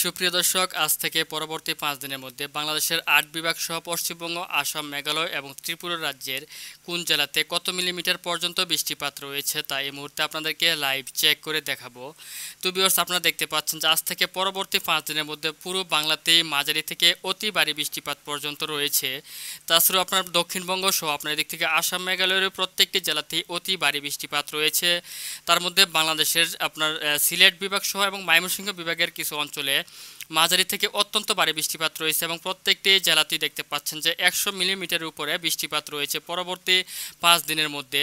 সুপ্রিয় দর্শক, আজ থেকে পরবর্তী 5 দিনের মধ্যে বাংলাদেশের 8 বিভাগ সহ পশ্চিমবঙ্গ, আসাম, মেঘালয় এবং ত্রিপুরা রাজ্যের কোন জেলাতে কত মিলিমিটার পর্যন্ত বৃষ্টিপাত রয়েছে তা এই মুহূর্তে আপনাদেরকে লাইভ চেক করে দেখাবো। তো ভিউয়ার্স, আপনারা দেখতে পাচ্ছেন যে আজ থেকে পরবর্তী 5 দিনের মধ্যে পুরো বাংলাতেই মাঝারি থেকে অতি ভারী বৃষ্টিপাত পর্যন্ত রয়েছে। তাছাড়াও আপনার দক্ষিণবঙ্গ সহ আপনার এদিক থেকে আসাম, মেঘালয়ের প্রত্যেকটি জেলাতেই অতি ভারী বৃষ্টিপাত রয়েছে। তার মধ্যে বাংলাদেশের আপনার সিলেট বিভাগ সহ এবং ময়মনসিংহ বিভাগের কিছু অঞ্চলে মাঝারি থেকে অত্যন্ত ভারী বৃষ্টিপাত রয়েছে এবং প্রত্যেকটি জেলাতেই দেখতে পাচ্ছেন যে 100 মিলিমিটারের উপরে বৃষ্টিপাত রয়েছে পরবর্তী 5 দিনের মধ্যে।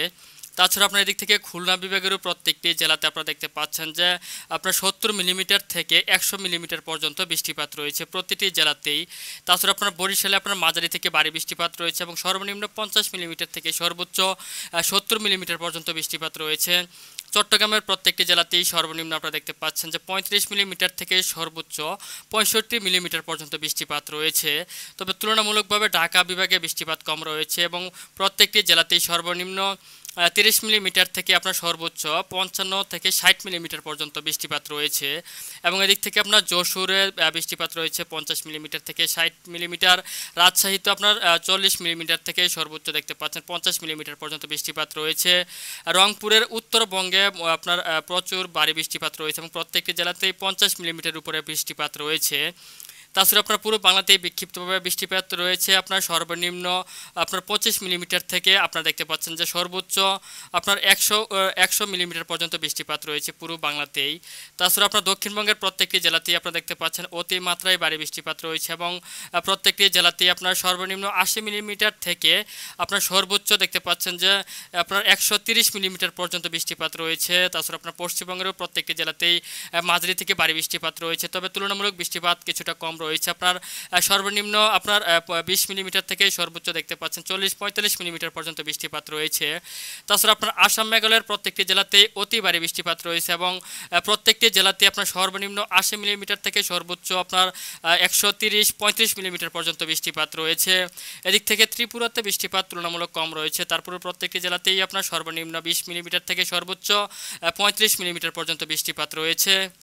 তাছাড়া আপনার এদিক থেকে খুলনা বিভাগেরও প্রত্যেকটি জেলাতে আপনারা দেখতে পাচ্ছেন যে আপনার 70 মিলিমিটার থেকে 100 মিলিমিটার পর্যন্ত বৃষ্টিপাত রয়েছে প্রতিটি জেলাতেই। তাছাড়া আপনার বরিশালে আপনার মাঝারি থেকে ভারী বৃষ্টিপাত রয়েছে এবং সর্বনিম্ন 50 মিলিমিটার থেকে সর্বোচ্চ 70 মিলিমিটার পর্যন্ত বৃষ্টিপাত রয়েছে। চট্টগ্রামের প্রত্যেকটি জেলাতেই সর্বনিম্ন আপনারা দেখতে পাচ্ছেন যে 35 মিলিমিটার থেকে সর্বোচ্চ 65 মিলিমিটার পর্যন্ত বৃষ্টিপাত রয়েছে। তবে তুলনামূলকভাবে ঢাকা বিভাগে বৃষ্টিপাত কম রয়েছে এবং প্রত্যেকটি জেলাতেই সর্বনিম্ন 30 মিলিমিটার থেকে আপনার সর্বোচ্চ 55 থেকে 60 মিলিমিটার পর্যন্ত বৃষ্টিপাত রয়েছে। এবং এদিক থেকে আপনার যশোরে বৃষ্টিপাত রয়েছে 50 মিলিমিটার থেকে 60 মিলিমিটার। রাজশাহীতে আপনার 40 মিলিমিটার থেকে সর্বোচ্চ দেখতে পাচ্ছেন 50 মিলিমিটার পর্যন্ত বৃষ্টিপাত রয়েছে। রংপুরের উত্তরবঙ্গে আপনার প্রচুর ভারী বৃষ্টিপাত রয়েছে এবং প্রত্যেকটি জেলাতেই 50 মিলিমিটার উপরে বৃষ্টিপাত রয়েছে। তাছাড়া আপনার পুরো বাংলাতেই বিক্ষিপ্তভাবে বৃষ্টিপাত রয়েছে আপনার সর্বনিম্ন আপনার 25 মিলিমিটার থেকে আপনারা দেখতে পাচ্ছেন যে সর্বোচ্চ আপনার 100 মিলিমিটার পর্যন্ত বৃষ্টিপাত রয়েছে পুরো বাংলাতেই। তাছাড়া আপনার দক্ষিণবঙ্গের প্রত্যেকটি জেলাতেই আপনারা দেখতে পাচ্ছেন অতিমাত্রায় ভারী বৃষ্টিপাত রয়েছে এবং প্রত্যেকটি জেলাতেই আপনার সর্বনিম্ন 80 মিলিমিটার থেকে আপনার সর্বোচ্চ দেখতে পাচ্ছেন যে আপনার 130 মিলিমিটার পর্যন্ত বৃষ্টিপাত রয়েছে। তাছাড়া আপনার পশ্চিমবঙ্গেরও প্রত্যেকটি জেলাতেই মাঝারি থেকে ভারী বৃষ্টিপাত রয়েছে, তবে তুলনামূলক বৃষ্টিপাত কিছুটা কম রয়েছে। আপনার সর্বনিম্ন আপনার 20 মিলিমিটার থেকে সর্বোচ্চ দেখতে পাচ্ছেন 40-45 মিলিমিটার পর্যন্ত বৃষ্টিপাত রয়েছে। তাছাড়া আপনার আসাম, মেঘালয়ের প্রত্যেকটি জেলাতে অতি ভারী বৃষ্টিপাত রয়েছে এবং প্রত্যেকটি জেলাতে আপনার সর্বনিম্ন 80 মিলিমিটার থেকে সর্বোচ্চ আপনার 130-35 মিলিমিটার পর্যন্ত বৃষ্টিপাত রয়েছে। এদিক থেকে ত্রিপুরাতে বৃষ্টিপাত তুলনামূলক কম রয়েছে, তারপরে প্রত্যেকটি জেলাতেই আপনার সর্বনিম্ন 20 মিলিমিটার থেকে সর্বোচ্চ 35 মিলিমিটার পর্যন্ত বৃষ্টিপাত রয়েছে।